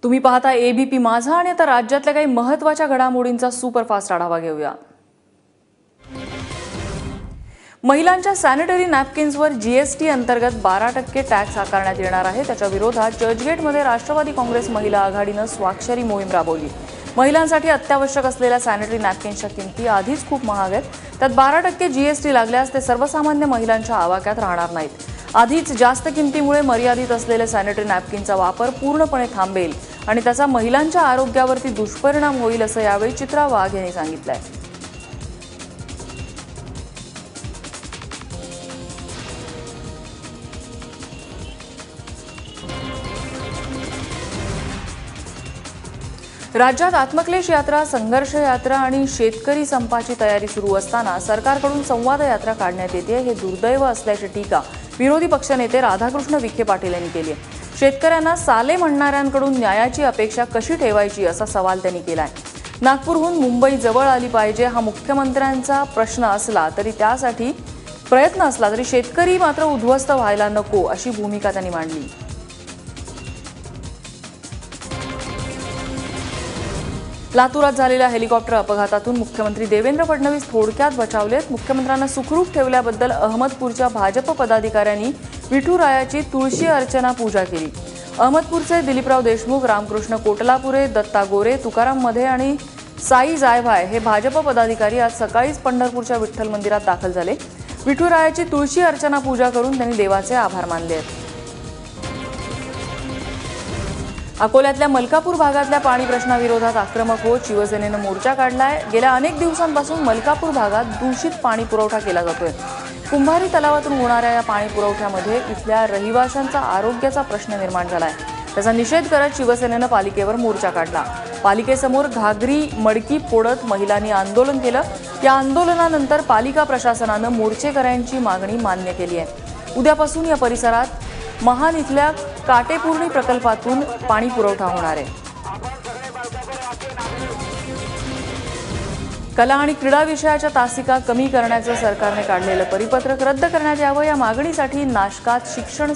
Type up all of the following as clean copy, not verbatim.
तुम्ही पाहता एबीपी माझा आणि आता राज्यातल्या काही महत्त्वाच्या घडामोडींचा सुपरफास्ट आढावा घेऊया। महिलांच्या सॅनिटरी नॅपकिन्सवर जीएसटी अंतर्गत 12% टॅक्स आकारण्यात येणार आहे। त्याच्या विरोधात चर्चगेटमध्ये राष्ट्रवादी काँग्रेस महिला आघाडीने स्वाक्षरी मोहीम राबवली। महिलांसाठी अत्यावश्यक असलेल्या सॅनिटरी नॅपकिन्सच्या किमती आधीच खूप महाग आहेत, त्यात 12% जीएसटी लागल्यास ते सर्वसामान्य महिलांच्या आवाक्यात राहणार नाहीत। आधीच जास्त किमतीमुळे मर्यादित असलेल्या सॅनिटरी नॅपकिनचा वापर पूर्णपणे थांबेल आणि त्याचा महिलांच्या आरोग्यावरती दुष्परिणाम होईल असं यावेळी चित्रा वाघ यांनी सांगितलंय। राज्यात आत्मक्लेश यात्रा, संघर्ष यात्रा आणि शेतकरी संपाची तयारी सुरू असताना सरकारकडून संवाद यात्रा काढण्यात येते, हे दुर्दैव असल्याची टीका विरोधी पक्षनेते राधाकृष्ण विखे पाटील यांनी केली आहे। शेतकऱ्यांना साले म्हणणाऱ्यांकडून न्यायाची अपेक्षा कशी ठेवायची असा सवाल त्यांनी केलाय। नागपूरहून मुंबई जवळ आली पाहिजे हा मुख्यमंत्र्यांचा प्रश्न असला तरी त्यासाठी प्रयत्न असला तरी शेतकरी मात्र उद्ध्वस्त व्हायला नको अशी भूमिका त्यांनी मांडली। लातूरात झालेल्या हेलिकॉप्टर अपघातातून मुख्यमंत्री देवेंद्र फडणवीस थोडक्यात बचावलेत। मुख्यमंत्र्यांना सुखरूप ठेवल्याबद्दल अहमदपूरच्या भाजप पदाधिकाऱ्यांनी विठुरायाची तुळशी अर्चना पूजा केली। अहमदपूरचे दिलीपराव देशमुख, रामकृष्ण कोटलापुरे, दत्ता गोरे, तुकाराम मधे आणि साई जायभाय हे भाजप पदाधिकारी आज सकाळीच पंढरपूरच्या विठ्ठल मंदिरात दाखल झाले। विठुरायाची तुळशी अर्चना पूजा करून त्यांनी देवाचे आभार मानले आहेत। अकोल्यातल्या मलकापूर भागातल्या पाणी प्रश्नाविरोधात आक्रमक होत शिवसेनेनं मोर्चा काढलाय। गेल्या अनेक दिवसांपासून मलकापूर भागात दूषित पाणी पुरवठा केला जातोय। कुंभारी तलावातून होणाऱ्या या पाणी पुरवठ्यामध्ये इथल्या रहिवाशांचा आरोग्याचा प्रश्न निर्माण झालाय। त्याचा निषेध करत शिवसेनेनं पालिकेवर मोर्चा काढला। पालिकेसमोर घागरी मडकी फोडत महिलांनी आंदोलन केलं। या आंदोलनानंतर पालिका प्रशासनानं मोर्चेकऱ्यांची मागणी मान्य केली आहे। उद्यापासून या परिसरात महान इथल्या काटेपूर्णी प्रकल्पातून पाणी पुरवठा होणार आहे। कला आणि क्रीडा विषयाच्या तासिका कमी करण्याचं सरकारने काढलेलं परिपत्रक रद्द करण्यात यावं या मागणीसाठी नाशकात शिक्षक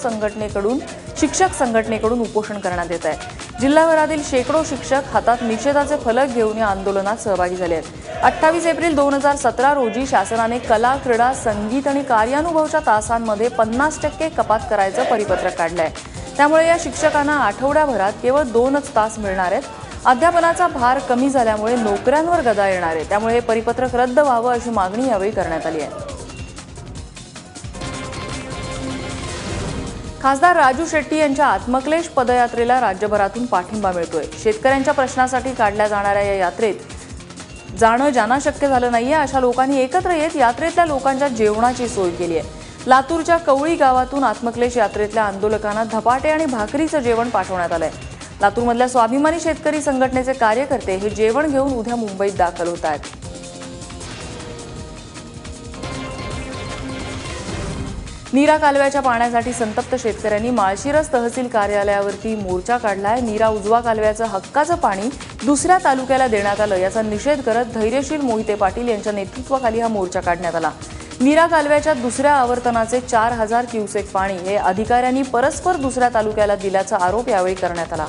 संघटनेकडून उपोषण करण्यात येत आहे। जिल्हाभरातील शेकडो शिक्षक हातात निषेधाचे फलक घेऊन या आंदोलनात सहभागी झाले आहेत। 28 एप्रिल 2017 रोजी शासनाने कला, क्रीडा, संगीत आणि कार्यानुभवच्या तासांमध्ये 50% कपात करायचं परिपत्रक काढलंय। त्यामुळे या शिक्षकांना आठवड्याभरात केवळ 2च तास मिळणार आहेत। अध्यापनाचा भार कमी झाल्यामुळे नोकऱ्यांवर गदा येणार आहे। त्यामुळे हे परिपत्रक रद्द व्हावं अशी मागणी यावेळी करण्यात आली आहे। खासदार राजू शेट्टी यांच्या आत्मक्लेश पदयात्रेला राज्यभरातून पाठिंबा मिळतोय। शेतकऱ्यांच्या प्रश्नासाठी काढल्या जाणाऱ्या या यात्रेत जाणं ज्यांना शक्य झालं नाहीये अशा लोकांनी एकत्र येत यात्रेतल्या लोकांच्या जेवणाची सोय केली आहे। लातूरच्या कवळी गावातून आत्मक्लेश यात्रेतल्या आंदोलकांना धपाटे आणि भाकरीचं जेवण पाठवण्यात आलंय। लातूरमधल्या स्वाभिमानी शेतकरी संघटनेचे कार्यकर्ते हे जेवण घेऊन उद्या मुंबईत दाखल होत आहेत। नीरा कालव्याच्या पाण्यासाठी संतप्त शेतकऱ्यांनी माळशिरस तहसील कार्यालयावरती मोर्चा काढलाय। नीरा उजवा कालव्याचं हक्काचं पाणी दुसऱ्या तालुक्याला देण्यात आलं याचा निषेध करत धैर्यशील मोहिते पाटील यांच्या नेतृत्वाखाली हा मोर्चा काढण्यात आला। नीरा कालव्याच्या दुसऱ्या आवर्तनाचे 4000 क्युसेक पाणी हे अधिकाऱ्यांनी परस्पर दुसऱ्या तालुक्याला दिल्याचा आरोप यावेळी करण्यात आला।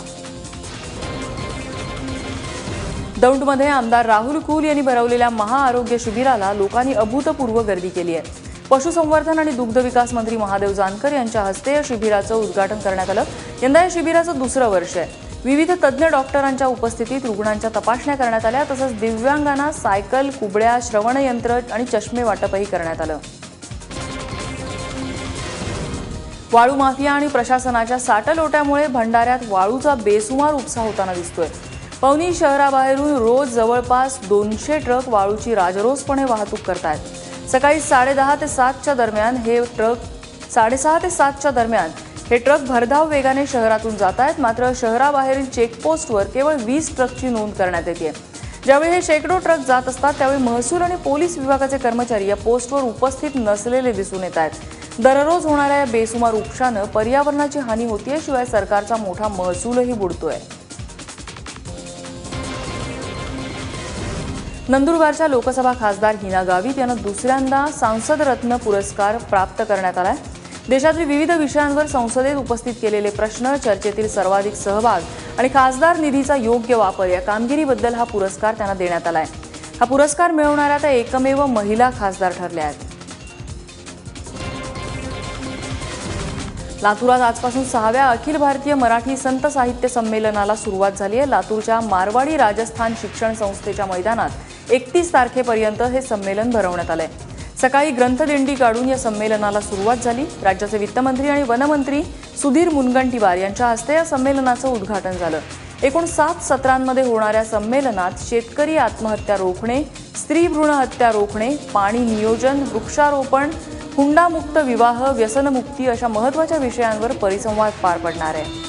दौंडमध्ये आमदार राहुल कुल यांनी भरवलेल्या महाआरोग्य शिबिराला लोकांनी अभूतपूर्व गर्दी केली आहे। पशुसंवर्धन आणि दुग्ध विकास मंत्री महादेव जानकर यांच्या हस्ते या शिबिराचं उद्घाटन करण्यात आलं। यंदा या शिबिराचं दुसरं वर्ष आहे। विविध तज्ज्ञ डॉक्टरांच्या उपस्थितीत रुग्णांच्या तपासण्या करण्यात आल्या, तसंच दिव्यांगांना सायकल, कुबड्या, श्रवणयंत्र आणि चष्मे वाटपही करण्यात आलं। वाळू माफिया आणि प्रशासनाच्या साटलोट्यामुळे भंडाऱ्यात वाळूचा बेसुमार उपसा होताना दिसतोय। पवनी शहराबाहेरून रोज जवळपास 200 ट्रक वाळूची राजरोसपणे वाहतूक करतायत। सकाळी 6:30 ते 7च्या दरम्यान हे ट्रक भरधाव वेगाने शहरातून जात आहेत। मात्र शहराबाहेरील चेकपोस्टवर केवळ 20 ट्रकची नोंद करण्यात येते। ज्यावेळी हे शेकडो ट्रक जात असतात त्यावेळी महसूल आणि पोलीस विभागाचे कर्मचारी या पोस्टवर उपस्थित नसलेले दिसून येत आहेत। दररोज होणाऱ्या या बेसुमार उपशानं पर्यावरणाची हानी होतीये, शिवाय सरकारचा मोठा महसूलही बुडतोय। नंदुरबारच्या लोकसभा खासदार हिना गावित यांना दुसऱ्यांदा सांसद रत्न पुरस्कार प्राप्त करण्यात आलाय। देशातील विविध विषयांवर संसदेत उपस्थित केलेले प्रश्न, चर्चेतील सर्वाधिक सहभाग आणि खासदार निधीचा योग्य वापर या कामगिरीबद्दल हा पुरस्कार त्यांना देण्यात आलाय। हा पुरस्कार मिळवणाऱ्या त्या एकमेव महिला खासदार ठरल्या आहेत। लातूरात आजपासून 6व्या अखिल भारतीय मराठी संत साहित्य संमेलनाला सुरुवात झाली आहे। लातूरच्या मारवाडी राजस्थान शिक्षण संस्थेच्या मैदानात 31 तारखेपर्यंत हे संमेलन भरवण्यात आलंय। सकाळी ग्रंथदिंडी काढून या संमेलनाला सुरुवात झाली। राज्याचे वित्तमंत्री आणि वनमंत्री सुधीर मुनगंटीवार यांच्या हस्ते या संमेलनाचं उद्घाटन झालं। एकूण 7 सत्रांमध्ये होणाऱ्या संमेलनात शेतकरी आत्महत्या रोखणे, स्त्री भ्रूण हत्या रोखणे, पाणी नियोजन, वृक्षारोपण, हुंडामुक्त विवाह, व्यसनमुक्ती अशा महत्त्वाच्या विषयांवर परिसंवाद पार पडणार आहे।